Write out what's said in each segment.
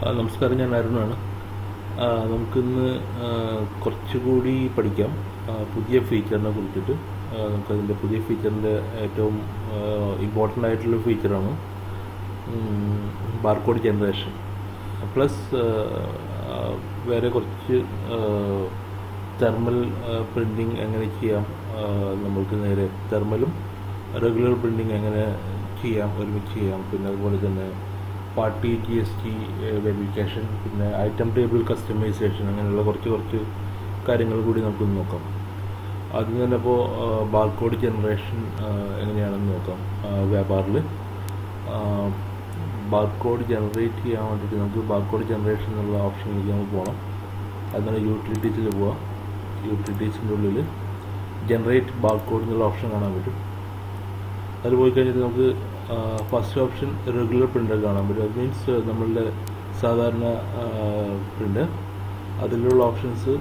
നമസ്കാരം, ഞാൻ അരുണാണ്. നമുക്കിന്ന് കുറച്ചുകൂടി പഠിക്കാം പുതിയ ഫീച്ചറിനെ കുറിച്ചിട്ട്. നമുക്കതിൻ്റെ പുതിയ ഫീച്ചറിൻ്റെ ഏറ്റവും ഇമ്പോർട്ടൻ്റ് ആയിട്ടുള്ള ഫീച്ചറാണ് ബാർകോഡ് ജനറേഷൻ. പ്ലസ് വേറെ കുറച്ച് തെർമൽ പ്രിൻറ്റിങ് എങ്ങനെ ചെയ്യാം, നമ്മൾക്ക് നേരെ തെർമലും റെഗുലർ പ്രിൻറ്റിങ് എങ്ങനെ ചെയ്യാം, ഒരുമിച്ച് ചെയ്യാം. പിന്നെ അതുപോലെ തന്നെ പാർട്ടി GST വെരിഫിക്കേഷൻ, പിന്നെ ഐറ്റം ടേബിൾ കസ്റ്റമൈസേഷൻ, അങ്ങനെയുള്ള കുറച്ച് കാര്യങ്ങൾ കൂടി നമുക്കൊന്ന് നോക്കാം. ആദ്യം തന്നെ ഇപ്പോൾ ബാർകോഡ് ജനറേഷൻ എങ്ങനെയാണെന്ന് നോക്കാം. വ്യാപാറിൽ ബാർകോഡ് ജനറേറ്റ് ചെയ്യാൻ വേണ്ടിയിട്ട് നമുക്ക് ബാർകോഡ് ജനറേഷൻ എന്നുള്ള ഓപ്ഷനിലേക്ക് നമുക്ക് പോകണം. അതിനാണ് യൂട്ടിലിറ്റീസിൽ പോവുക. യൂട്ടിലിറ്റീസിൻ്റെ ഉള്ളിൽ ജനറേറ്റ് ബാർകോഡ് എന്നുള്ള ഓപ്ഷൻ കാണാൻ പറ്റും. അതിൽ പോയി കഴിഞ്ഞിട്ട് നമുക്ക് ഫസ്റ്റ് ഓപ്ഷൻ റെഗുലർ പ്രിൻ്റർ കാണാൻ പറ്റും. അത് മീൻസ് നമ്മളുടെ സാധാരണ പ്രിൻ്റർ. അതിലുള്ള ഓപ്ഷൻസ്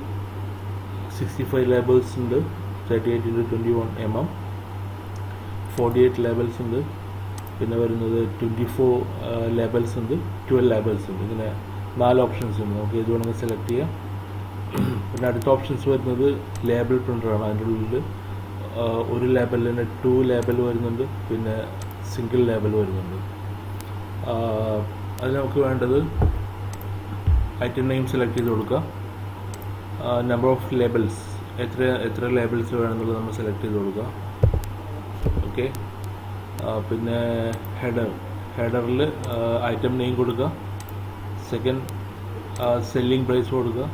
65 ലേബൽസ് ഉണ്ട്, 38x21 mm, 48 ലേബൽസ് ഉണ്ട്, പിന്നെ വരുന്നത് 24 ലേബൽസ് ഉണ്ട്, 12 ലേബൽസ് ഉണ്ട്. ഇങ്ങനെ 4 ഓപ്ഷൻസ് ഉണ്ട്. നമുക്ക് ഏത് വേണമെങ്കിൽ സെലക്ട് ചെയ്യാം. പിന്നെ അടുത്ത ഓപ്ഷൻസ് വരുന്നത് ലേബൽ പ്രിൻ്ററാണ്. അതിൻ്റെ ഉള്ളിൽ ഒരു ലേബലിൽ തന്നെ 2 ലേബൽ വരുന്നുണ്ട്, പിന്നെ സിംഗിൾ ലേബൽ വരുന്നുണ്ട്. അതിൽ നമുക്ക് വേണ്ടത് ഐറ്റം നെയിം സെലക്ട് ചെയ്ത് കൊടുക്കുക. നമ്പർ ഓഫ് ലേബൽസ്, എത്ര ലേബൽസ് വേണമെന്നുള്ളത് നമ്മൾ സെലക്ട് ചെയ്ത് കൊടുക്കുക. ഓക്കെ. പിന്നെ ഹെഡറിൽ ഐറ്റം നെയിം കൊടുക്കുക. സെക്കൻഡ് സെല്ലിംഗ് പ്രൈസ് കൊടുക്കുക.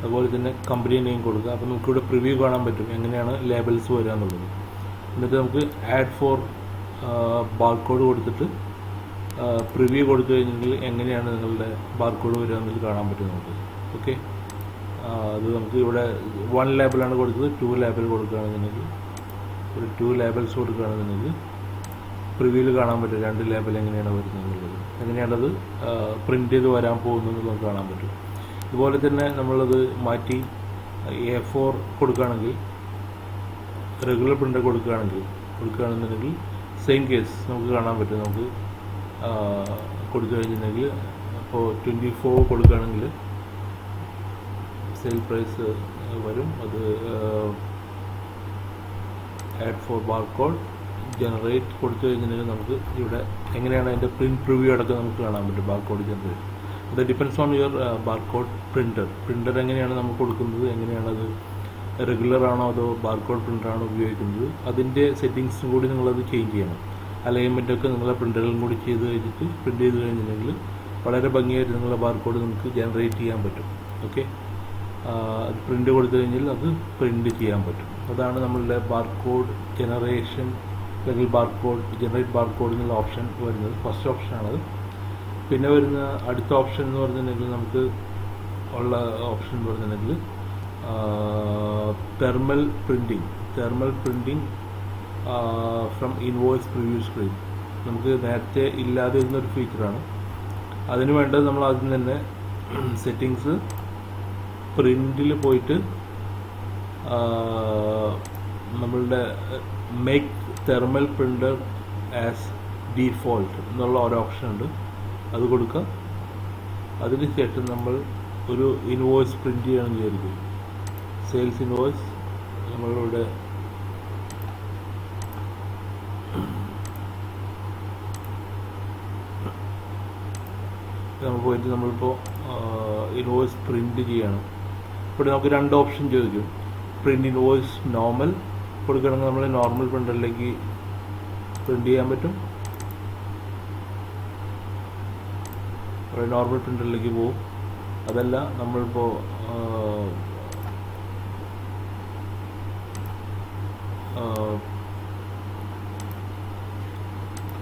അതുപോലെ തന്നെ കമ്പനി നെയിം കൊടുക്കുക. അപ്പോൾ നമുക്കിവിടെ പ്രിവ്യൂ കാണാൻ പറ്റും എങ്ങനെയാണ് ലേബൽസ് വരിക എന്നുള്ളത്. എന്നിട്ട് നമുക്ക് ആഡ് ഫോർ ബാർകോഡ് കൊടുത്തിട്ട് പ്രിവ്യൂ കൊടുത്തു കഴിഞ്ഞെങ്കിൽ എങ്ങനെയാണ് നിങ്ങളുടെ ബാർകോഡ് വരിക എന്നുള്ളത് കാണാൻ പറ്റും നമുക്ക്. ഓക്കെ. അത് നമുക്ക് ഇവിടെ 1 ലേബലാണ് കൊടുത്തത്. 2 ലേബൽ കൊടുക്കുകയാണെന്നുണ്ടെങ്കിൽ, ഒരു 2 ലേബൽസ് കൊടുക്കുകയാണെന്നുണ്ടെങ്കിൽ പ്രിവ്യൂവിൽ കാണാൻ പറ്റും 2 ലേബൽ എങ്ങനെയാണ് വരുന്നത് എന്നുള്ളത്, എങ്ങനെയാണത് പ്രിൻ്റ് ചെയ്ത് വരാൻ പോകുന്നത് നമുക്ക് കാണാൻ പറ്റും. അതുപോലെ തന്നെ നമ്മളത് മാറ്റി A4 കൊടുക്കുകയാണെങ്കിൽ, റെഗുലർ പ്രിൻ്റർ കൊടുക്കുകയാണെന്നുണ്ടെങ്കിൽ സെയിം കേസ് നമുക്ക് കാണാൻ പറ്റും. നമുക്ക് കൊടുത്തു കഴിഞ്ഞിട്ടുണ്ടെങ്കിൽ ഇപ്പോൾ 24 കൊടുക്കുകയാണെങ്കിൽ സെയിൽ പ്രൈസ് വരും. അത് ആഡ് ഫോർ ബാർകോഡ് ജനറേറ്റ് കൊടുത്തു കഴിഞ്ഞിട്ടുണ്ടെങ്കിൽ നമുക്ക് ഇവിടെ എങ്ങനെയാണ് അതിൻ്റെ പ്രിവ്യൂ അടക്കം നമുക്ക് കാണാൻ പറ്റും ബാർകോഡ് ജനറേറ്റ്. അത് depends on your barcode printer എങ്ങനെയാണ് നമുക്ക് കൊടുക്കുന്നത്, എങ്ങനെയാണത് റെഗുലർ ആണോ അതോ ബാർകോഡ് പ്രിൻ്ററാണോ ഉപയോഗിക്കുന്നത്, അതിൻ്റെ സെറ്റിങ്സും കൂടി നിങ്ങളത് ചേഞ്ച് ചെയ്യണം. അലൈൻമെൻറ്റൊക്കെ നിങ്ങളെ പ്രിൻ്ററിലും കൂടി ചെയ്ത് കഴിഞ്ഞിട്ട് പ്രിൻ്റ് ചെയ്ത് കഴിഞ്ഞിട്ടുണ്ടെങ്കിൽ വളരെ ഭംഗിയായിട്ട് നിങ്ങളുടെ ബാർകോഡ് നമുക്ക് ജനറേറ്റ് ചെയ്യാൻ പറ്റും. ഓക്കെ. അത് പ്രിൻ്റ് കൊടുത്തു കഴിഞ്ഞാൽ അത് പ്രിൻ്റ് ചെയ്യാൻ പറ്റും. അതാണ് നമ്മളുടെ ബാർകോഡ് ജനറേഷൻ അല്ലെങ്കിൽ ജനറേറ്റ് ബാർകോഡ് എന്നുള്ള ഓപ്ഷൻ വരുന്നത്. ഫസ്റ്റ് ഓപ്ഷനാണത്. പിന്നെ വരുന്ന അടുത്ത ഓപ്ഷൻ എന്ന് പറഞ്ഞിട്ടുണ്ടെങ്കിൽ നമുക്ക് ഉള്ള ഓപ്ഷൻ എന്ന് പറഞ്ഞിട്ടുണ്ടെങ്കിൽ thermal printing from invoice preview screen. നമുക്ക് നേരത്തെ ഇല്ലാതെ ഇരുന്നൊരു ഫീച്ചറാണ്. അതിന് വേണ്ടത് നമ്മൾ ആദ്യം തന്നെ സെറ്റിങ്സ് പ്രിൻറ്റിൽ പോയിട്ട് നമ്മളുടെ make thermal printer as default എന്നുള്ള ഒരു ഓപ്ഷൻ ഉണ്ട്, അത് കൊടുക്കുക. അതിനുശേഷം നമ്മൾ ഒരു ഇൻവോയ്സ് പ്രിൻ്റ് ചെയ്യണമെന്ന് വിചാരിക്കും. സെയിൽസ് ഇൻവോയ്സ് നമ്മളിവിടെ നമ്മൾ പോയിട്ട് നമ്മളിപ്പോൾ ഇൻവോയ്സ് പ്രിൻ്റ് ചെയ്യണം. ഇവിടെ നമുക്ക് 2 ഓപ്ഷൻ ചോദിക്കും. പ്രിൻ്റ് ഇൻവോയ്സ് നോർമൽ കൊടുക്കണമെങ്കിൽ നമ്മൾ നോർമൽ പ്രിൻ്ററിലേക്ക് പ്രിൻ്റ് ചെയ്യാൻ പറ്റും. നോർമൽ പ്രിൻ്ററിലേക്ക് പോകും. അതല്ല നമ്മളിപ്പോൾ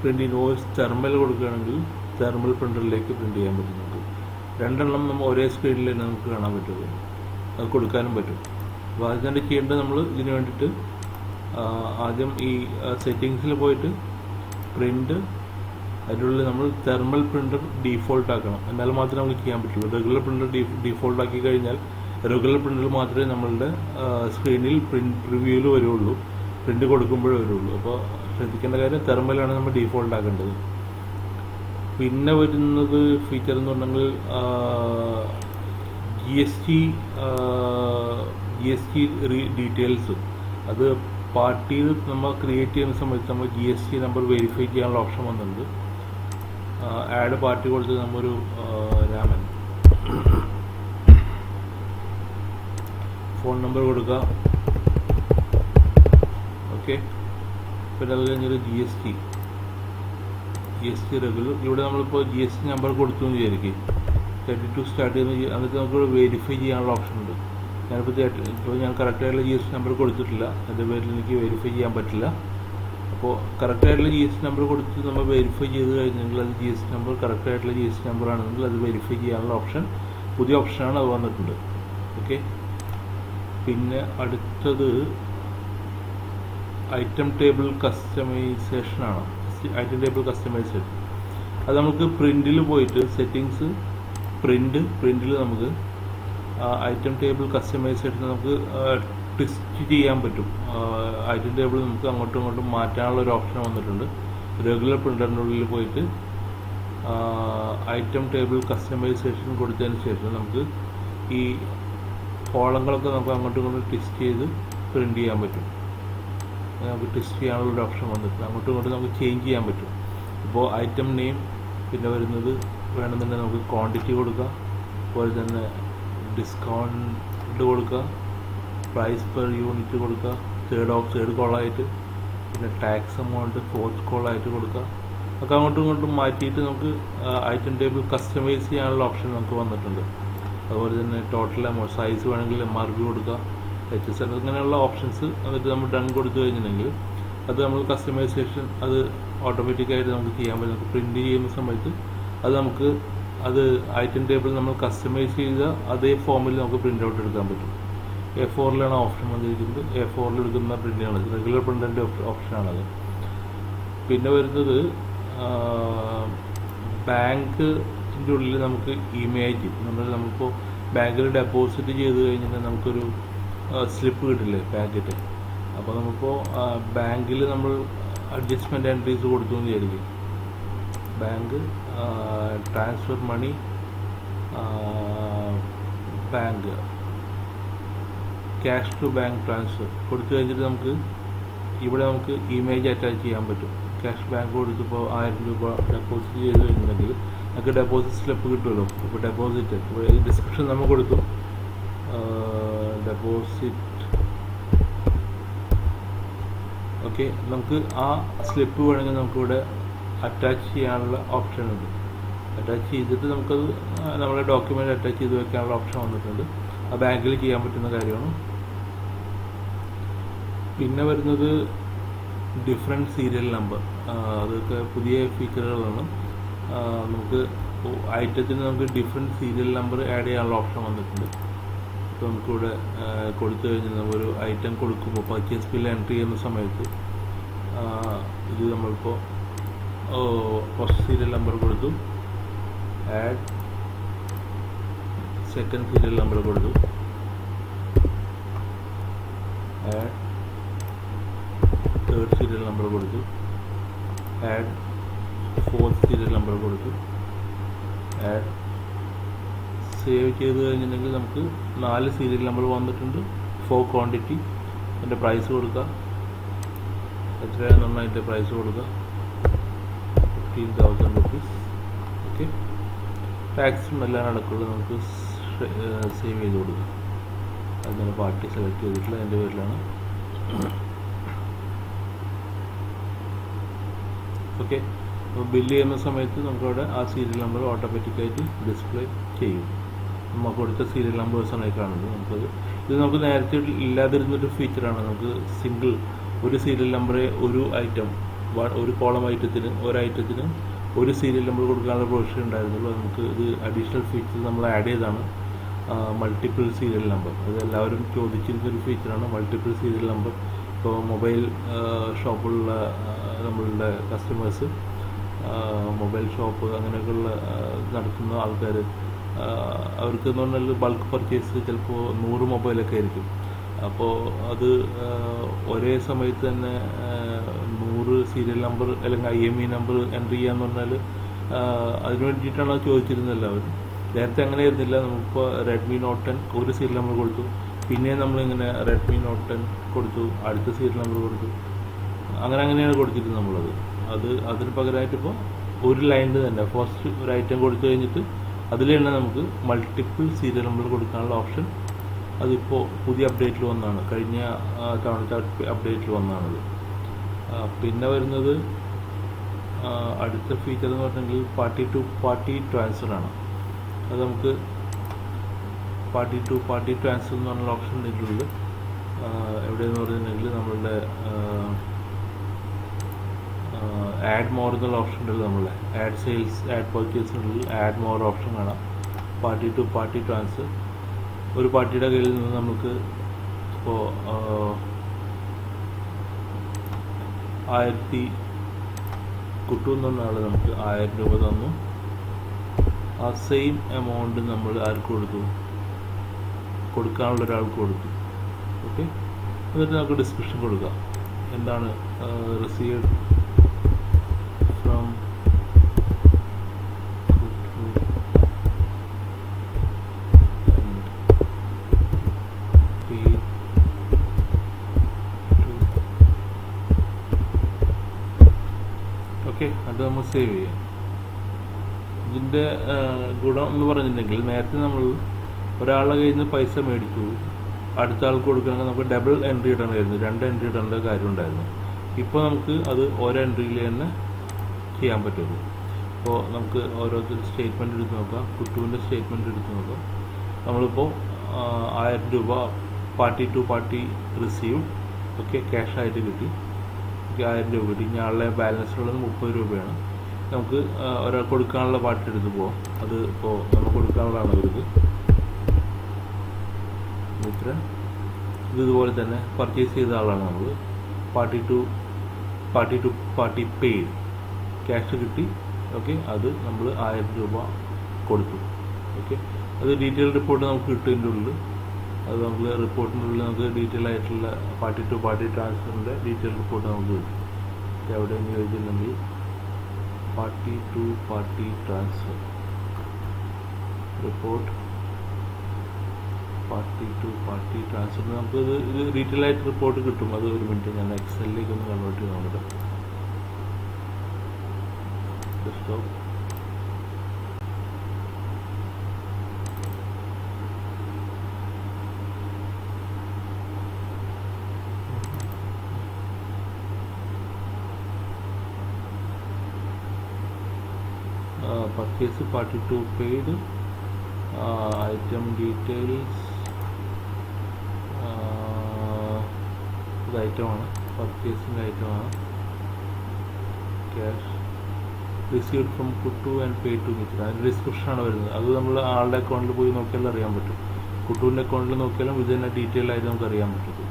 പ്രിൻ്റ് ഇൻവോയ്സ് തെർമൽ കൊടുക്കുകയാണെങ്കിൽ തെർമൽ പ്രിൻ്ററിലേക്ക് പ്രിൻ്റ് ചെയ്യാൻ പറ്റും. നമുക്ക് 2 നമ്മൾ ഒരേ സ്ക്രീനിൽ തന്നെ നമുക്ക് കാണാൻ പറ്റുള്ളൂ. അത് കൊടുക്കാനും പറ്റും. അപ്പോൾ ആദ്യം തന്നെ ചെയ്യേണ്ടത് നമ്മൾ ഇതിന് വേണ്ടിയിട്ട് ആദ്യം ഈ സെറ്റിങ്സിൽ പോയിട്ട് പ്രിൻ്റ്, അതിനുള്ളിൽ നമ്മൾ തെർമൽ പ്രിൻ്റർ ഡീഫോൾട്ട് ആക്കണം. എന്നാലും മാത്രമേ നമുക്ക് ചെയ്യാൻ പറ്റുള്ളൂ. റെഗുലർ പ്രിൻ്റർ ഡീഫോൾട്ട് ആക്കി കഴിഞ്ഞാൽ റെഗുലർ പ്രിൻ്റർ മാത്രമേ നമ്മളുടെ സ്ക്രീനിൽ പ്രിവ്യൂവിൽ വരുള്ളൂ, പ്രിൻ്റ് കൊടുക്കുമ്പോഴേ വരുള്ളൂ. അപ്പോൾ ശ്രദ്ധിക്കേണ്ട കാര്യം തെർമലാണ് നമ്മൾ ഡീഫോൾട്ട് ആക്കേണ്ടത്. പിന്നെ വരുന്നത് ഫീച്ചർ എന്ന് പറഞ്ഞെങ്കിൽ ജി എസ് ടി ഡീറ്റെയിൽസ് അത് പാർട്ടിയിൽ നമ്മൾ ക്രിയേറ്റ് ചെയ്യുന്ന സമയത്ത് നമ്മൾ G S T number verify ചെയ്യാനുള്ള ഓപ്ഷൻ വന്നിട്ടുണ്ട്. ആഡ് പാർട്ടി കൊടുത്ത് നമ്മൊരു രാമൻ ഫോൺ നമ്പർ കൊടുക്കുക. ഓക്കെ, പിന്നെ അത് കഴിഞ്ഞൊരു ജി എസ് ടി റെഗുലർ. ഇവിടെ നമ്മളിപ്പോൾ ജി എസ് ടി നമ്പർ കൊടുത്തു എന്ന് വിചാരിക്കും. 32 സ്റ്റാർട്ട് ചെയ്യുന്ന എന്നിട്ട് നമുക്ക് വെരിഫൈ ചെയ്യാനുള്ള ഓപ്ഷൻ ഉണ്ട്. ഇപ്പോൾ ഞാൻ കറക്റ്റായിട്ടുള്ള ജി എസ് ടി നമ്പർ കൊടുത്തിട്ടില്ല, എൻ്റെ പേരിൽ എനിക്ക് വെരിഫൈ ചെയ്യാൻ പറ്റില്ല. അപ്പോൾ കറക്റ്റായിട്ടുള്ള ജി എസ് ടി നമ്പർ കൊടുത്ത് നമ്മൾ വെരിഫൈ ചെയ്ത് കഴിഞ്ഞെങ്കിൽ അത് ജി എസ് ടി നമ്പർ കറക്റ്റായിട്ടുള്ള ജി എസ് ടി നമ്പർ ആണെങ്കിൽ അത് വെരിഫൈ ചെയ്യാനുള്ള ഓപ്ഷൻ പുതിയ ഓപ്ഷനാണ്, അത് വന്നിട്ടുണ്ട്. ഓക്കെ, പിന്നെ അടുത്തത് ഐറ്റം ടേബിൾ കസ്റ്റമൈസേഷനാണ്. ഐറ്റം ടേബിൾ കസ്റ്റമൈസേഷൻ അത് നമുക്ക് പ്രിൻറ്റിൽ പോയിട്ട് സെറ്റിങ്സ് പ്രിൻറ്റിൽ നമുക്ക് ഐറ്റം ടേബിൾ കസ്റ്റമൈസേഷൻ നമുക്ക് ട്വിസ്റ്റ് ചെയ്യാൻ പറ്റും. ഐറ്റം ടേബിൾ നമുക്ക് അങ്ങോട്ടും ഇങ്ങോട്ടും മാറ്റാനുള്ള ഒരു ഓപ്ഷൻ വന്നിട്ടുണ്ട്. റെഗുലർ പ്രിൻ്ററിനുള്ളിൽ പോയിട്ട് ഐറ്റം ടേബിൾ കസ്റ്റമൈസേഷൻ കൊടുത്തതിന് ശേഷം നമുക്ക് ഈ കോളങ്ങളൊക്കെ നമുക്ക് അങ്ങോട്ടും ഇങ്ങോട്ടും ട്വിസ്റ്റ് ചെയ്ത് പ്രിൻറ്റ് ചെയ്യാൻ പറ്റും. നമുക്ക് ട്വിസ്റ്റ് ചെയ്യാനുള്ള ഒരു ഓപ്ഷൻ വന്നിട്ടുണ്ട്. അങ്ങോട്ടും ഇങ്ങോട്ടും നമുക്ക് ചേഞ്ച് ചെയ്യാൻ പറ്റും. ഇപ്പോൾ ഐറ്റം നെയിം, പിന്നെ വരുന്നത് വേണമെന്നുണ്ടെങ്കിൽ നമുക്ക് ക്വാണ്ടിറ്റി കൊടുക്കുക, അതുപോലെ തന്നെ ഡിസ്കൗണ്ട് കൊടുക്കുക, പ്രൈസ് പെർ യൂണിറ്റ് കൊടുക്കുക, തേർഡ് കോളായിട്ട്, പിന്നെ ടാക്സ് എമൗണ്ട് ഫോർത്ത് കോളായിട്ട് കൊടുക്കുക. ഒക്കെ അങ്ങോട്ടും ഇങ്ങോട്ടും മാറ്റിയിട്ട് നമുക്ക് ഐറ്റം ടേബിൾ കസ്റ്റമൈസ് ചെയ്യാനുള്ള ഓപ്ഷൻ നമുക്ക് വന്നിട്ടുണ്ട്. അതുപോലെ തന്നെ ടോട്ടൽ എമൗണ്ട്, സൈസ് വേണമെങ്കിൽ MRP കൊടുക്കുക, HSN, അങ്ങനെയുള്ള ഓപ്ഷൻസ് എന്നിട്ട് നമ്മൾ ഡൺ കൊടുത്തു കഴിഞ്ഞിട്ടുണ്ടെങ്കിൽ അത് നമ്മൾ കസ്റ്റമൈസേഷൻ അത് ഓട്ടോമാറ്റിക്കായിട്ട് നമുക്ക് ചെയ്യാൻ പറ്റും. നമുക്ക് പ്രിൻറ്റ് ചെയ്യുന്ന സമയത്ത് അത് ഐറ്റം ടേബിൾ നമ്മൾ കസ്റ്റമൈസ് ചെയ്ത അതേ ഫോമിൽ നമുക്ക് പ്രിൻ്റ് ഔട്ട് എടുക്കാൻ പറ്റും. A4 ഓപ്ഷൻ വന്നിരിക്കുന്നത്. A4 എടുക്കുന്ന പ്രിൻ്റാണ്, റെഗുലർ പ്രിൻ്റിൻ്റെ ഓപ്ഷനാണത്. പിന്നെ വരുന്നത് ബാങ്കിൻ്റെ ഉള്ളിൽ നമുക്ക് ഇമേജ് നമ്മളിപ്പോൾ ബാങ്കിൽ ഡെപ്പോസിറ്റ് ചെയ്ത് കഴിഞ്ഞിട്ട് നമുക്കൊരു സ്ലിപ്പ് കിട്ടില്ലേ പാക്കറ്റ്. അപ്പോൾ നമുക്കിപ്പോൾ ബാങ്കിൽ നമ്മൾ അഡ്ജസ്റ്റ്മെൻറ്റ് എൻട്രീസ് കൊടുത്തു എന്ന് വിചാരിക്കും. Bank transfer money bank cash to bank transfer കൊടുത്തു കഴിഞ്ഞിട്ട് ഇവിടെ നമുക്ക് ഇമേജ് അറ്റാച്ച് ചെയ്യാൻ പറ്റും. ക്യാഷ് ബാങ്ക് കൊടുത്തിപ്പോൾ 1000 രൂപ ഡെപ്പോസിറ്റ് ചെയ്ത് കഴിഞ്ഞിട്ടുണ്ടെങ്കിൽ നമുക്ക് ഡെപ്പോസിറ്റ് സ്ലിപ്പ് കിട്ടുമല്ലോ. ഇപ്പോൾ ഡെപ്പോസിറ്റ് ഇപ്പോൾ ഈ ഡിസ്ക്രിപ്ഷൻ നമ്മൾ കൊടുത്തു, ഡെപ്പോസിറ്റ്. ഓക്കെ, നമുക്ക് ആ സ്ലിപ്പ് വേണമെങ്കിൽ നമുക്കിവിടെ അറ്റാച്ച് ചെയ്യാനുള്ള ഓപ്ഷൻ ഉണ്ട്. അറ്റാച്ച് ചെയ്തിട്ട് നമുക്കത് നമ്മുടെ ഡോക്യുമെൻ്റ് അറ്റാച്ച് ചെയ്ത് വെക്കാനുള്ള ഓപ്ഷൻ വന്നിട്ടുണ്ട്. ആ ബാങ്കിൽ ചെയ്യാൻ പറ്റുന്ന കാര്യമാണ്. പിന്നെ വരുന്നത് ഡിഫറെൻറ്റ് സീരിയൽ നമ്പർ. അതൊക്കെ പുതിയ ഫീച്ചറുകളാണ്. നമുക്ക് ഐറ്റത്തിന് നമുക്ക് ഡിഫറെൻറ്റ് സീരിയൽ നമ്പർ ആഡ് ചെയ്യാനുള്ള ഓപ്ഷൻ വന്നിട്ടുണ്ട്. ഇപ്പോൾ നമുക്കിവിടെ കൊടുത്തു കഴിഞ്ഞാൽ നമ്മളൊരു ഐറ്റം കൊടുക്കുമ്പോൾ പർച്ചേസ് ബിൽ എൻട്രി ചെയ്യുന്ന സമയത്ത് ഇത് നമ്മളിപ്പോൾ ഫസ്റ്റ് സീരിയൽ നമ്പർ കൊടുത്തു, ആഡ് സെക്കൻഡ് സീരിയൽ നമ്പർ കൊടുത്തു, ആഡ് തേർഡ് സീരിയൽ നമ്പർ കൊടുത്തു, ആഡ് ഫോർത്ത് സീരിയൽ നമ്പർ കൊടുത്തു, ആഡ് സേവ് ചെയ്ത് കഴിഞ്ഞിട്ടുണ്ടെങ്കിൽ നമുക്ക് 4 സീരിയൽ നമ്പർ വന്നിട്ടുണ്ട്. 4 ക്വാണ്ടിറ്റി. അതിൻ്റെ പ്രൈസ് കൊടുക്കുക, എത്രയാണെന്ന് പറഞ്ഞാൽ അതിൻ്റെ പ്രൈസ് കൊടുക്കുക, 15,000 rupees. ഓക്കെ, ടാക്സും എല്ലാം നടക്കുള്ളൂ. നമുക്ക് സേവ് ചെയ്ത് കൊടുക്കുക. അങ്ങനെ പാർട്ടി സെലക്ട് ചെയ്തിട്ടുള്ള എൻ്റെ പേരിലാണ്. ഓക്കെ, അപ്പോൾ ബില്ല് ചെയ്യുന്ന സമയത്ത് നമുക്കവിടെ ആ സീരിയൽ നമ്പർ ഓട്ടോമാറ്റിക്കായിട്ട് ഡിസ്പ്ലേ ചെയ്യും. നമ്മൾ കൊടുത്ത സീരിയൽ നമ്പേഴ്സാണ് കാണുന്നത്. ഇത് നമുക്ക് നേരത്തെ ഇല്ലാതിരുന്നൊരു ഫീച്ചറാണ്. നമുക്ക് ഒരു സീരിയൽ നമ്പറെ ഒരു കോളം ഐറ്റത്തിന് ഒരു സീരിയൽ നമ്പർ കൊടുക്കാനുള്ള പ്രൊവിഷൻ ഉണ്ടായിരുന്നുള്ളൂ. നമുക്ക് ഇത് അഡീഷണൽ ഫീച്ചർ നമ്മൾ ആഡ് ചെയ്തതാണ്, മൾട്ടിപ്പിൾ സീരിയൽ നമ്പർ. അത് എല്ലാവരും ചോദിച്ചിരുന്നൊരു ഫീച്ചറാണ്, മൾട്ടിപ്പിൾ സീരിയൽ നമ്പർ. ഇപ്പോൾ മൊബൈൽ ഷോപ്പുള്ള നമ്മളുടെ കസ്റ്റമേഴ്സ്, മൊബൈൽ ഷോപ്പ് അങ്ങനെയൊക്കെയുള്ള നടത്തുന്ന ആൾക്കാർ, അവർക്ക് എന്ന് പറഞ്ഞാൽ ബൾക്ക് പർച്ചേസ് ചിലപ്പോൾ 100 മൊബൈലൊക്കെ ആയിരിക്കും. അപ്പോൾ അത് ഒരേ സമയത്ത് തന്നെ 100 സീരിയൽ നമ്പർ അല്ലെങ്കിൽ IMEI നമ്പർ എൻ്റർ ചെയ്യാന്ന് പറഞ്ഞാൽ അതിന് വേണ്ടിയിട്ടാണ് അത് ചോദിച്ചിരുന്നത് എല്ലാവരും. നേരത്തെ അങ്ങനെ ആയിരുന്നില്ല. നമുക്കിപ്പോൾ റെഡ്മി നോട്ട് 10 ഒരു സീരിയൽ നമ്പർ കൊടുത്തു, പിന്നെ നമ്മളിങ്ങനെ റെഡ്മി നോട്ട് 10 കൊടുത്തു, അടുത്ത സീരിയൽ നമ്പർ കൊടുത്തു, അങ്ങനെയാണ് കൊടുത്തിരുന്നത് നമ്മളത്. അതിന് പകരമായിട്ട് ഇപ്പോൾ ഒരു ലൈനിൽ തന്നെ ഫസ്റ്റ് ഒരു ഐറ്റം കൊടുത്തു കഴിഞ്ഞിട്ട് അതിൽ തന്നെ നമുക്ക് മൾട്ടിപ്പിൾ സീരിയൽ നമ്പർ കൊടുക്കാനുള്ള ഓപ്ഷൻ അതിപ്പോൾ പുതിയ അപ്ഡേറ്റിൽ വന്നതാണ്, കഴിഞ്ഞ തവണത്തെ അപ്ഡേറ്റിൽ വന്നതാണത്. പിന്നെ വരുന്നത് അടുത്ത ഫീച്ചർ എന്ന് പറഞ്ഞെങ്കിൽ പാർട്ടി ടു പാർട്ടി ട്രാൻസ്ഫറാണ്. അത് നമുക്ക് പാർട്ടി ടു പാർട്ടി ട്രാൻസ്ഫർ എന്ന് പറഞ്ഞ ഓപ്ഷൻ ഇതിലുള്ളത് എവിടെയെന്ന് പറഞ്ഞിട്ടുണ്ടെങ്കിൽ നമ്മളുടെ ആഡ് മോർ എന്നുള്ള ഓപ്ഷൻ ഉണ്ടല്ലോ, നമ്മളെ ആഡ് സെയിൽസ് ആഡ് പർച്ചേസിനുള്ളിൽ ആഡ് മോർ ഓപ്ഷൻ കാണാം. പാർട്ടി ടു പാർട്ടി ട്രാൻസ്ഫർ, ഒരു പാർട്ടിയുടെ കയ്യിൽ നിന്ന് നമുക്ക് ഇപ്പോൾ 1000 കുട്ടു എന്ന് പറഞ്ഞ ആൾ നമുക്ക് 1000 രൂപ തന്നു. ആ സെയിം എമൗണ്ട് നമ്മൾ ആർക്ക് കൊടുത്തു? കൊടുക്കാനുള്ള ഒരാൾക്ക് കൊടുത്തു. ഓക്കെ, എന്നിട്ട് നമുക്ക് ഡിസ്ക്രിപ്ഷൻ കൊടുക്കാം. എന്താണ് റിസീവ്ഡ് ഫ്രം ഓക്കെ, അത് നമ്മൾ സേവ് ചെയ്യാം. ഇതിൻ്റെ ഗുണം എന്ന് പറഞ്ഞിട്ടുണ്ടെങ്കിൽ നേരത്തെ നമ്മൾ ഒരാളുടെ കയ്യിൽ നിന്ന് പൈസ മേടിച്ചു അടുത്ത ആൾക്ക് കൊടുക്കണമെങ്കിൽ നമുക്ക് ഡബിൾ എൻട്രി ഇടണമായിരുന്നു, 2 എൻട്രി ഇടേണ്ട കാര്യം ഉണ്ടായിരുന്നു. ഇപ്പോൾ നമുക്ക് അത് ഓരോ എൻട്രിയിൽ തന്നെ ചെയ്യാൻ പറ്റുള്ളൂ. ഇപ്പോൾ നമുക്ക് ഓരോരുത്തർ സ്റ്റേറ്റ്മെൻറ്റ് എടുത്ത് നോക്കാം. കുട്ടുവിൻ്റെ സ്റ്റേറ്റ്മെൻറ്റ് എടുത്ത് നോക്കാം. നമ്മളിപ്പോൾ 1000 രൂപ party to party received, okay, ക്യാഷായിട്ട് കിട്ടി. 1000 രൂപ കിട്ടി. ഇനി ആളുടെ ബാലൻസിലുള്ളത് 30 രൂപയാണ്. നമുക്ക് ഒരാൾ കൊടുക്കാനുള്ള പാർട്ടി എടുത്ത് പോവാം. അത് ഇപ്പോൾ നമ്മൾ കൊടുക്കാനുള്ളതാണ് അവർക്ക്. ഇതുപോലെ തന്നെ പർച്ചേസ് ചെയ്ത ആളാണ് നമ്മൾ. Party to party paid, cash കിട്ടി. ഓക്കെ, അത് നമ്മൾ 1000 രൂപ കൊടുത്തു. ഓക്കെ, അത് ഡീറ്റെയിൽ റിപ്പോർട്ട് നമുക്ക് കിട്ടും ഇതിൻ്റെ ഉള്ളിൽ. അത് നമുക്ക് റിപ്പോർട്ടിൻ്റെ ഉള്ളിൽ നമുക്ക് ഡീറ്റെയിൽ ആയിട്ടുള്ള പാർട്ടി ടു പാർട്ടി ട്രാൻസ്ഫറിൻ്റെ ഡീറ്റെയിൽ റിപ്പോർട്ട് നമുക്ക് കിട്ടും. എവിടെയെന്ന് ചോദിച്ചിട്ടുണ്ടെങ്കിൽ party to party transfer report, party to party transfer നമുക്ക് ഇത് ഡീറ്റെയിൽ ആയിട്ട് റിപ്പോർട്ട് കിട്ടും. അത് ഒരു മിനിറ്റ് ഞാൻ എക്സലിലേക്ക് ഒന്ന് കൺവേർട്ട് ചെയ്ത് നോക്കട്ടെ. Desktop, purchase party to paid, item details, ഇത് ഐറ്റമാണ്, പർച്ചേസിൻ്റെ ഐറ്റമാണ്. Cash received from Kuttu and pay to Mitra, അതിൻ്റെ ഡിസ്ക്രിപ്ഷനാണ് വരുന്നത്. അത് നമ്മൾ ആളുടെ അക്കൗണ്ടിൽ പോയി നോക്കിയാലും അറിയാൻ പറ്റും. കുട്ടുവിൻ്റെ അക്കൗണ്ടിൽ നോക്കിയാലും ഇത് തന്നെ ഡീറ്റെയിൽ ആയിട്ട് നമുക്ക് അറിയാൻ പറ്റും.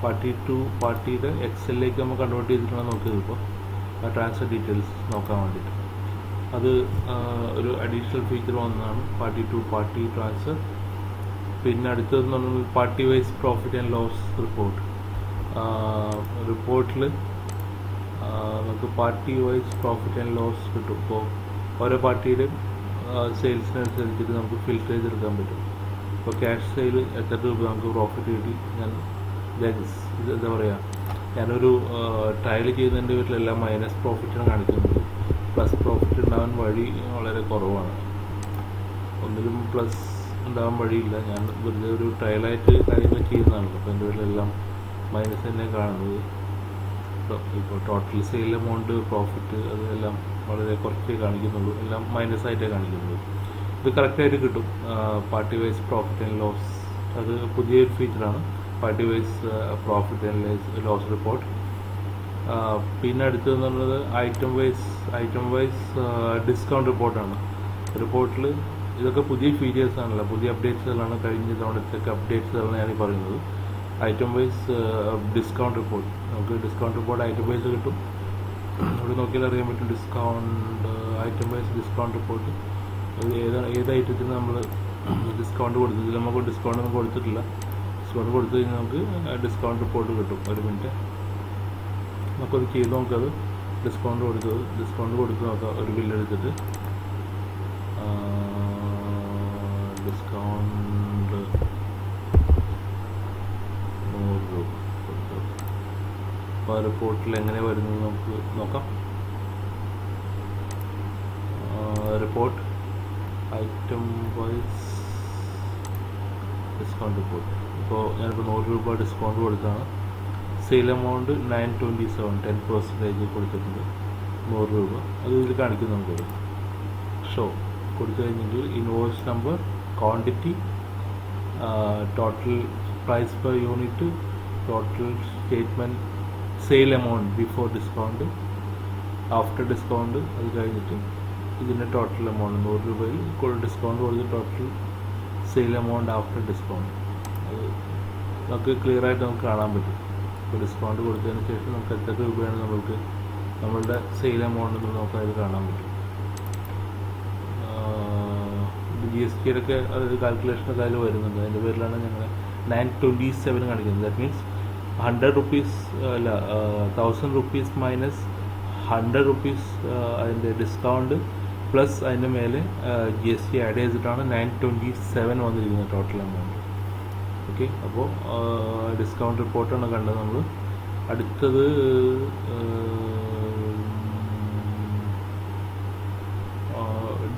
പാർട്ടി ടു പാർട്ടിയുടെ എക്സലിലേക്ക് നമ്മൾ കൺവേർട്ട് ചെയ്തിട്ടാണ് നോക്കിയത്. ഇപ്പോൾ ആ ട്രാൻസ്ഫർ ഡീറ്റെയിൽസ് നോക്കാൻ വേണ്ടിയിട്ട് അത് ഒരു അഡീഷണൽ ഫീച്ചർ വന്നതാണ്, പാർട്ടി ടു പാർട്ടി ട്രാൻസ്ഫർ. പിന്നെ അടുത്തതെന്ന് പറഞ്ഞാൽ party wise profit and loss report. റിപ്പോർട്ടിൽ നമുക്ക് party wise profit and loss കിട്ടും. ഇപ്പോൾ ഓരോ പാർട്ടിയുടെയും സെയിൽസിനനുസരിച്ചിട്ട് നമുക്ക് ഫിൽറ്റർ ചെയ്തെടുക്കാൻ പറ്റും. ഇപ്പോൾ ക്യാഷ് സെയിൽ എത്ര രൂപ നമുക്ക് പ്രോഫിറ്റ് കിട്ടി, ഞാൻ ഇത് എന്താ പറയുക, ഞാനൊരു ട്രയൽ ചെയ്യുന്നതിൻ്റെ വീട്ടിലെല്ലാം മൈനസ് പ്രോഫിറ്റാണ് കാണിക്കുന്നത്. പ്ലസ് പ്രോഫിറ്റ് ഉണ്ടാകാൻ വഴി വളരെ കുറവാണ്. ഒന്നിലും പ്ലസ് ഉണ്ടാകാൻ വഴിയില്ല. ഞാൻ വെറുതെ ഒരു ട്രയലായിട്ട് കാര്യങ്ങൾ ചെയ്യുന്നതാണ്. അപ്പോൾ എൻ്റെ വീട്ടിലെല്ലാം മൈനസ് തന്നെ കാണുന്നത്. ഇപ്പോൾ ടോട്ടൽ സെയിൽ എമൗണ്ട്, പ്രോഫിറ്റ്, അതെല്ലാം വളരെ കുറച്ചേ കാണിക്കുന്നുള്ളൂ, എല്ലാം മൈനസായിട്ടേ കാണിക്കുന്നുള്ളൂ. ഇത് കറക്റ്റായിട്ട് കിട്ടും. Party wise profit and loss, അത് പുതിയൊരു ഫീച്ചറാണ്, party wise profit and loss report. പിന്നെ അടുത്തതെന്ന് പറയുന്നത് ഐറ്റം വൈസ് ഡിസ്കൗണ്ട് റിപ്പോർട്ടാണ്. റിപ്പോർട്ടിൽ ഇതൊക്കെ പുതിയ ഫീച്ചേഴ്സാണല്ലോ, പുതിയ അപ്ഡേറ്റ്സുകളാണ്, കഴിഞ്ഞ തവണത്തേക്ക് അപ്ഡേറ്റ്സുകളാണ് ഞാൻ പറയുന്നത്. ഐറ്റം വൈസ് ഡിസ്കൗണ്ട് റിപ്പോർട്ട്, നമുക്ക് ഡിസ്കൗണ്ട് റിപ്പോർട്ട് ഐറ്റം വൈസ് കിട്ടും. ഇവിടെ നോക്കിയാൽ അറിയാൻ പറ്റും discount, item vice discount report. ഏത് ഐറ്റത്തിന് നമ്മൾ ഡിസ്കൗണ്ട് കൊടുത്തത്, നമുക്ക് ഡിസ്കൗണ്ട് ഒന്നും കൊടുത്തിട്ടില്ല. ഡിസ്കൗണ്ട് കൊടുത്തു കഴിഞ്ഞാൽ നമുക്ക് ഡിസ്കൗണ്ട് റിപ്പോർട്ട് കിട്ടും. ഒരു മിനിറ്റ് നമുക്കത് ചെയ്ത് നോക്കത്. ഡിസ്കൗണ്ട് കൊടുത്ത് നോക്കാം. ഒരു ബില്ലെടുത്തിട്ട് ഡിസ്കൗണ്ട് 100 രൂപ കൊടുത്തു. അപ്പോൾ റിപ്പോർട്ടിൽ എങ്ങനെ വരുന്നത് നമുക്ക് നോക്കാം. Report item vice discount report. ഇപ്പോൾ ഞാനിപ്പോൾ 100 രൂപ ഡിസ്കൗണ്ട് കൊടുത്താണ്. സെയിൽ എമൗണ്ട് 927, 10% കൊടുത്തിട്ടുണ്ട്. 100 രൂപ അത് ഇതിൽ കാണിക്കുന്നു. നമുക്ക് ഷോ കൊടുത്തു കഴിഞ്ഞെങ്കിൽ invoice number, quantity, total price per unit, total statement, sale amount before discount, after discount, അത് കഴിഞ്ഞിട്ട് ഇതിൻ്റെ ടോട്ടൽ എമൗണ്ട് 100 രൂപയിൽ ഡിസ്കൗണ്ട് കൊടുത്ത് total sale amount after discount. അത് നമുക്ക് ക്ലിയർ ആയിട്ട് നമുക്ക് കാണാൻ പറ്റും. ഇപ്പോൾ ഡിസ്കൗണ്ട് കൊടുത്തതിന് ശേഷം നമുക്ക് എത്ര രൂപയാണ് നമ്മളുടെ സെയിൽ എമൗണ്ട് എന്ന് നമുക്ക് അതിൽ കാണാൻ പറ്റും. GST-യിലൊക്കെ അതൊരു കാൽക്കുലേഷനൊക്കെ അതിൽ വരുന്നുണ്ട്. അതിൻ്റെ പേരിലാണ് ഞങ്ങൾ 927 കാണിക്കുന്നത്. ദാറ്റ് മീൻസ് 100 റുപ്പീസ് അല്ല 1000 റുപ്പീസ് മൈനസ് 100 റുപ്പീസ് അതിൻ്റെ ഡിസ്കൗണ്ട് പ്ലസ് അതിൻ്റെ മേലെ GST ആഡ് ചെയ്തിട്ടാണ് 927 വന്നിരിക്കുന്നത് ടോട്ടൽ എമൗണ്ട്. ഓക്കെ, അപ്പോൾ ഡിസ്കൗണ്ട് റിപ്പോർട്ടാണ് കണ്ടത് നമ്മൾ. അടുത്തത്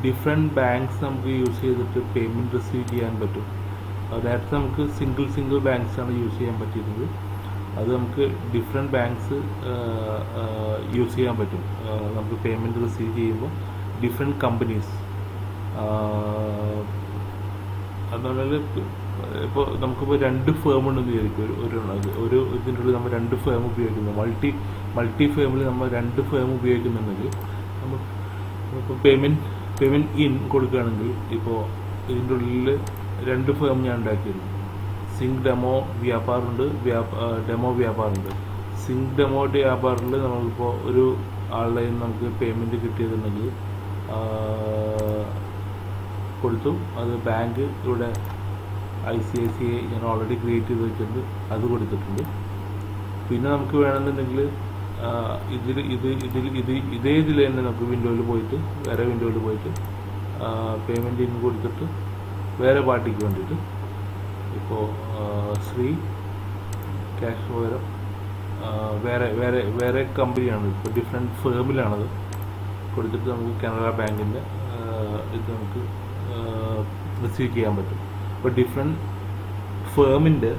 ഡിഫറെൻറ്റ് ബാങ്ക്സ് നമുക്ക് യൂസ് ചെയ്തിട്ട് പേയ്മെൻറ്റ് റിസീവ് ചെയ്യാൻ പറ്റും. നേരത്തെ നമുക്ക് സിംഗിൾ ബാങ്ക്സാണ് യൂസ് ചെയ്യാൻ പറ്റിയിരുന്നത്. അത് നമുക്ക് ഡിഫറെൻറ്റ് ബാങ്ക്സ് യൂസ് ചെയ്യാൻ പറ്റും. നമുക്ക് പേയ്മെൻറ്റ് റിസീവ് ചെയ്യുമ്പോൾ ഡിഫറെൻറ്റ് കമ്പനീസ് അതുപോലെ ഇപ്പോൾ നമുക്കിപ്പോൾ 2 ഫേം ഉണ്ടെന്ന് വിചാരിക്കും. ഒരു ഇതിൻ്റെ ഉള്ളിൽ നമ്മൾ 2 ഫേം ഉപയോഗിക്കുന്നു. മൾട്ടി ഫേമിൽ നമ്മൾ 2 ഫേം ഉപയോഗിക്കുന്നുണ്ടെങ്കിൽ നമുക്കിപ്പോൾ പേയ്മെൻറ്റ് ഇൻ കൊടുക്കുകയാണെങ്കിൽ ഇപ്പോൾ ഇതിൻ്റെ ഉള്ളിൽ 2 ഫേം ഞാൻ ഉണ്ടാക്കിയിരുന്നു. സിങ്ക് ഡെമോ വ്യാപാറുണ്ട്, ഡെമോ വ്യാപാറുണ്ട്. സിങ്ക് ഡെമോ വ്യാപാറിൽ നമുക്കിപ്പോൾ ഒരു ആളുടെ നമുക്ക് പേയ്മെൻറ്റ് കിട്ടിയതുണ്ടെങ്കിൽ കൊടുത്തു. അത് ബാങ്ക് ഇവിടെ ICICI ഞാൻ ഓൾറെഡി ക്രിയേറ്റ് ചെയ്ത് വെച്ചിട്ടുണ്ട്, അത് കൊടുത്തിട്ടുണ്ട്. പിന്നെ നമുക്ക് വേണമെന്നുണ്ടെങ്കിൽ ഇതേ ഇതിൽ തന്നെ നമുക്ക് വേറെ വിൻഡോയിൽ പോയിട്ട് പേയ്മെൻറ്റ് ഇൻ കൊടുത്തിട്ട് വേറെ പാർട്ടിക്ക് വേണ്ടിയിട്ട് ഇപ്പോൾ ശ്രീ ക്യാഷ് പകരം വേറെ കമ്പനിയാണ്. ഇപ്പോൾ ഡിഫറെൻറ്റ് ഫേമിലാണത് കൊടുത്തിട്ട് നമുക്ക് കാനറ ബാങ്കിൻ്റെ ഇത് നമുക്ക് റിസീവ് ചെയ്യാൻ പറ്റും. ഇപ്പോൾ ഡിഫറെൻറ്റ് ഫേമിൻ്റെ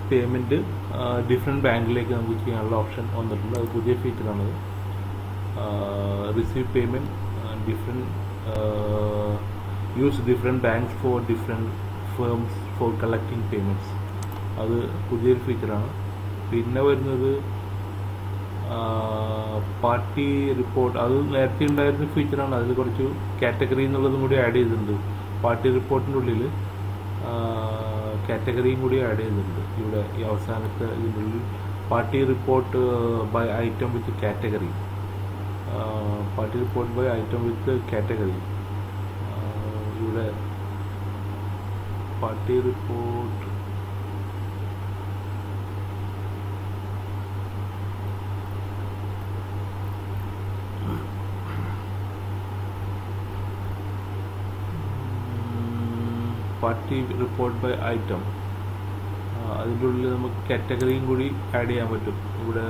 പേയ്മെൻറ്റ് ഡിഫറെൻറ്റ് ബാങ്കിലേക്ക് നമുക്ക് ചെയ്യാനുള്ള ഓപ്ഷൻ വന്നിട്ടുണ്ട്. അത് പുതിയ ഫീച്ചറാണത്. Receive payment use different banks for different firms for collecting payments. അത് പുതിയൊരു ഫീച്ചറാണ്. പിന്നെ വരുന്നത് പാർട്ടി റിപ്പോർട്ട്. അത് നേരത്തെ ഉണ്ടായിരുന്ന ഫീച്ചറാണ്. അതിൽ കുറച്ച് കാറ്റഗറി എന്നുള്ളതും കൂടി ആഡ് ചെയ്തിട്ടുണ്ട്. പാർട്ടി റിപ്പോർട്ടിൻ്റെ ഉള്ളിൽ കാറ്റഗറിയും കൂടി ആഡ് ചെയ്തിട്ടുണ്ട്. ഇവിടെ ഈ അവസാനത്തെ ഇതിൻ്റെ ഉള്ളിൽ party report by item with category, party report by item with category. ഇവിടെ പാർട്ടി റിപ്പോർട്ട് ബൈ ഐറ്റം, അതിൻ്റെ ഉള്ളിൽ നമുക്ക് കാറ്റഗറിയും കൂടി ആഡ് ചെയ്യാൻ പറ്റും. ഇവിടെ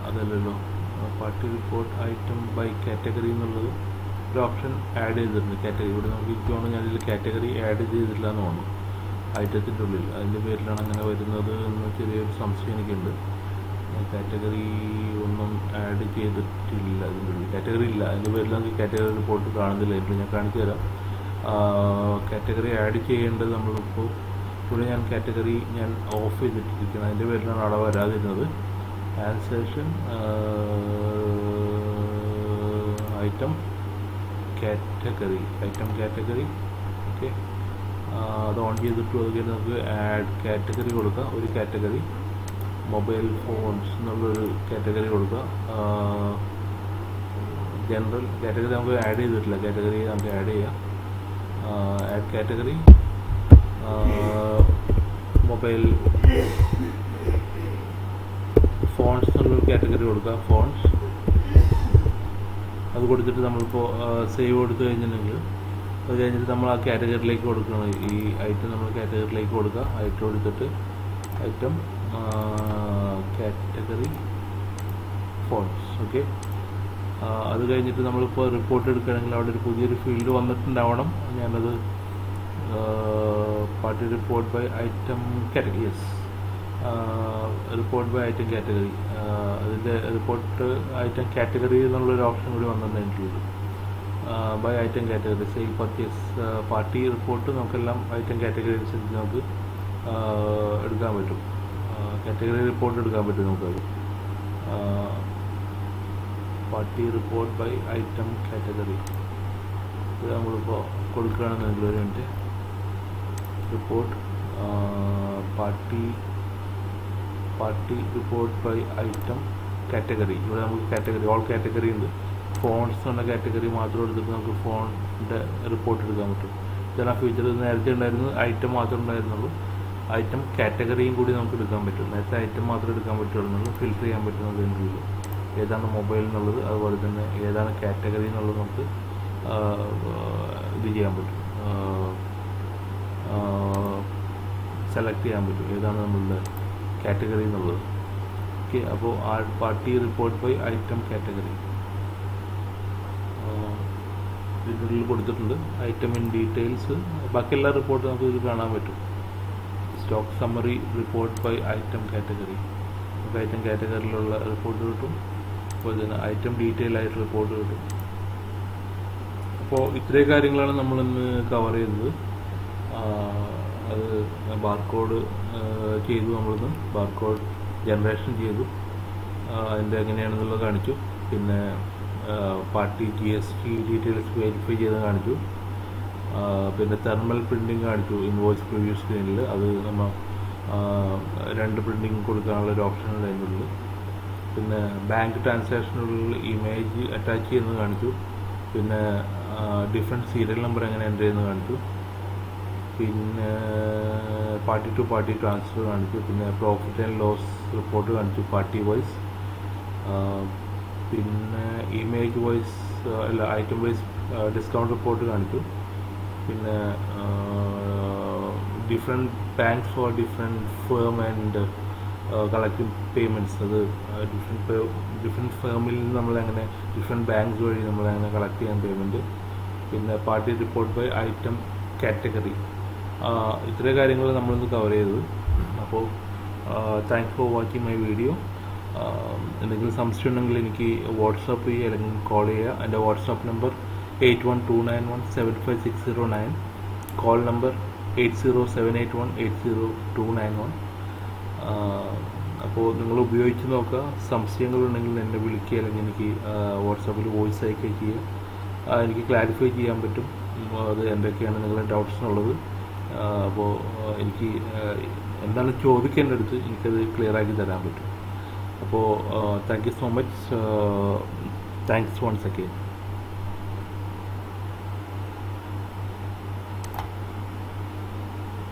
അതല്ലല്ലോ, party report item by category എന്നുള്ളത് ഒരു ഓപ്ഷൻ ആഡ് ചെയ്തിട്ടുണ്ട്. കാറ്റഗറി ഇവിടെ നമുക്ക് തോന്നുന്നു ഞാനിതിൽ കാറ്റഗറി ആഡ് ചെയ്തിട്ടില്ല എന്ന് തോന്നുന്നു ഐറ്റത്തിൻ്റെ ഉള്ളിൽ. അതിൻ്റെ പേരിലാണ് അങ്ങനെ വരുന്നത് എന്ന് ചെറിയൊരു സംശയം എനിക്കുണ്ട്. കാറ്റഗറി ഒന്നും ആഡ് ചെയ്തിട്ടില്ല. അതിൻ്റെ ഉള്ളിൽ കാറ്റഗറി ഇല്ല. അതിൻ്റെ പേരിൽ നമുക്ക് കാറ്റഗറി റിപ്പോർട്ട് കാണുന്നില്ല. ഞാൻ കാണിച്ചു തരാം. കാറ്റഗറി ആഡ് ചെയ്യേണ്ടത് നമ്മളിപ്പോൾ ഇവിടെ കാറ്റഗറി ഞാൻ ഓഫ് ചെയ്തിട്ടിരിക്കുന്നത്. അതിൻ്റെ പേരിലാണ് അവിടെ വരാതിരുന്നത്. ആൻസേഷൻ ഐറ്റം കാറ്റഗറി ഓക്കെ, അത് ഓൺ ചെയ്തിട്ട് അതുപോലെ നമുക്ക് ആഡ് കാറ്റഗറി കൊടുക്കുക. ഒരു കാറ്റഗറി മൊബൈൽ ഫോൺസ് എന്നുള്ളൊരു കാറ്റഗറി കൊടുക്കുക. ജനറൽ കാറ്റഗറി നമുക്ക് ആഡ് ചെയ്തിട്ടില്ല. കാറ്റഗറി നമുക്ക് ആഡ് ചെയ്യാം. ആഡ് കാറ്റഗറി ഫോൺസ് എന്നുള്ളൊരു കാറ്റഗറി കൊടുക്കുക. ഫോൺസ് അത് കൊടുത്തിട്ട് നമ്മളിപ്പോൾ സേവ് കൊടുത്തു കഴിഞ്ഞിട്ടുണ്ടെങ്കിൽ അത് കഴിഞ്ഞിട്ട് നമ്മൾ ആ കാറ്റഗറിയിലേക്ക് കൊടുക്കണം. ഈ ഐറ്റം നമ്മൾ കാറ്റഗറിയിലേക്ക് കൊടുക്കുക. ഐറ്റം കൊടുത്തിട്ട് ഐറ്റം കാറ്റഗറി ഫോൺസ്. ഓക്കെ, അത് കഴിഞ്ഞിട്ട് നമ്മളിപ്പോൾ റിപ്പോർട്ട് എടുക്കുകയാണെങ്കിൽ അവിടെ ഒരു പുതിയൊരു ഫീൽഡ് വന്നിട്ടുണ്ടാവണം. ഞാനത് party report by item category. Yes, report by item category. അതിൻ്റെ റിപ്പോർട്ട് ഐറ്റം കാറ്റഗറി എന്നുള്ളൊരു ഓപ്ഷൻ കൂടി വന്നിട്ടുണ്ടായിട്ടുള്ളത്. By item category sale purchase party report നമുക്കെല്ലാം ഐറ്റം കാറ്റഗറി അനുസരിച്ച് നമുക്ക് എടുക്കാൻ പറ്റും. കാറ്റഗറി റിപ്പോർട്ട് എടുക്കാൻ പറ്റും നമുക്കത്. Party report by item category ഇത് നമ്മളിപ്പോൾ കൊടുക്കുകയാണെന്നുണ്ടെങ്കിൽ ഒരു minute. Report party report by item category. ഇവിടെ നമുക്ക് കാറ്റഗറി ഓൾ കാറ്റഗറി ഉണ്ട്. ഫോൺസ് എന്ന കാറ്റഗറി മാത്രം എടുത്തിട്ട് നമുക്ക് ഫോണിൻ്റെ റിപ്പോർട്ട് എടുക്കാൻ പറ്റും. ഇതാണ് ആ ഫീച്ചർ. നേരത്തെ ഉണ്ടായിരുന്നു ഐറ്റം മാത്രമേ ഉണ്ടായിരുന്നുള്ളൂ. ഐറ്റം കാറ്റഗറിയും കൂടി നമുക്ക് എടുക്കാൻ പറ്റും. നേരത്തെ ഐറ്റം മാത്രമേ എടുക്കാൻ പറ്റുള്ളൂ. ഫിൽറ്റർ ചെയ്യാൻ പറ്റുന്നത് രീതിയിൽ ഏതാണ് മൊബൈൽ എന്നുള്ളത്, അതുപോലെ തന്നെ ഏതാണ് കാറ്റഗറി എന്നുള്ളത് നമുക്ക് ഇത് ചെയ്യാൻ പറ്റും, സെലക്ട് ചെയ്യാൻ പറ്റും ഏതാണ് നമ്മളുടെ കാറ്റഗറി എന്നുള്ളത്. ഓക്കെ, അപ്പോൾ ആ party report by item category ഇതിനുള്ളിൽ കൊടുത്തിട്ടുണ്ട്. ഐറ്റം ഇൻ ഡീറ്റെയിൽസ് ബാക്കി എല്ലാ റിപ്പോർട്ടും നമുക്ക് ഇത് കാണാൻ പറ്റും. Stock summary report by item category. നമുക്ക് ഐറ്റം കാറ്റഗറിയിലുള്ള റിപ്പോർട്ട് കിട്ടും. അതുപോലെ തന്നെ ഐറ്റം ഡീറ്റെയിൽ ആയിട്ട് റിപ്പോർട്ട് കിട്ടും. അപ്പോൾ ഇത്രയും കാര്യങ്ങളാണ് നമ്മളിന്ന് കവർ ചെയ്തത്. അത് ബാർകോഡ് ചെയ്തു. നമ്മളിന്ന് ബാർകോഡ് ജനറേഷൻ ചെയ്തു. അതിൻ്റെ എങ്ങനെയാണെന്നുള്ളത് കാണിച്ചു. പിന്നെ പാർട്ടി GST ഡീറ്റെയിൽസ് വെരിഫൈ ചെയ്ത് കാണിച്ചു. പിന്നെ തെർമൽ പ്രിൻറ്റിങ് കാണിച്ചു ഇൻവോയ്സ് പ്രിവ്യൂ സ്ക്രീനിൽ. അത് നമ്മൾ 2 പ്രിൻറ്റിങ് കൊടുക്കാനുള്ള ഒരു ഓപ്ഷൻ ഉണ്ട് അതിനുള്ളിൽ. പിന്നെ ബാങ്ക് ട്രാൻസാക്ഷനുള്ളിൽ ഇമേജ് അറ്റാച്ച് ചെയ്യുന്നത് കാണിച്ചു. പിന്നെ ഡിഫറെൻറ്റ് സീരിയൽ നമ്പർ എങ്ങനെ എൻ്റർ ചെയ്യുന്നത് കാണിച്ചു. പിന്നെ പാർട്ടി ടു പാർട്ടി ട്രാൻസ്ഫർ കാണിച്ചു. പിന്നെ പ്രോഫിറ്റ് ആൻഡ് ലോസ് റിപ്പോർട്ട് കാണിച്ചു പാർട്ടി വൈസ്. പിന്നെ ഇമേജ് വൈസ് അല്ല ഐറ്റം വൈസ് ഡിസ്കൗണ്ട് റിപ്പോർട്ട് കാണിച്ചു. പിന്നെ different banks for different firm and collecting payments. അത് ഡിഫറെൻറ്റ് ഫേമിൽ നിന്ന് നമ്മളെങ്ങനെ ഡിഫറെൻറ്റ് ബാങ്ക്സ് വഴി നമ്മളെങ്ങനെ കളക്ട് ചെയ്യാൻ പേയ്മെൻറ്റ്. പിന്നെ party report by item category. ഇത്രയും കാര്യങ്ങൾ നമ്മളിന്ന് കവർ ചെയ്തത്. അപ്പോൾ thanks for watching my video. എന്തെങ്കിലും സംശയം ഉണ്ടെങ്കിൽ എനിക്ക് വാട്സാപ്പ് ചെയ്യുക അല്ലെങ്കിൽ കോൾ ചെയ്യുക. എൻ്റെ വാട്സാപ്പ് നമ്പർ 8129175609. Call number 8078180291. അപ്പോൾ നിങ്ങൾ ഉപയോഗിച്ച് നോക്കുക. സംശയങ്ങളുണ്ടെങ്കിൽ എന്നെ വിളിക്കുക അല്ലെങ്കിൽ എനിക്ക് വാട്സാപ്പിൽ വോയിസ് അയക്കുകയും ചെയ്യുക. എനിക്ക് ക്ലാരിഫൈ ചെയ്യാൻ പറ്റും അത് എന്തൊക്കെയാണ് നിങ്ങളുടെ ഡൗട്ട്സ് എന്നുള്ളത്. അപ്പോൾ എനിക്ക് എന്താണ് ചോദിക്കേണ്ട അടുത്ത് എനിക്കത് ക്ലിയറാക്കി തരാൻ പറ്റും. അപ്പോൾ thank you so much. Thanks once again.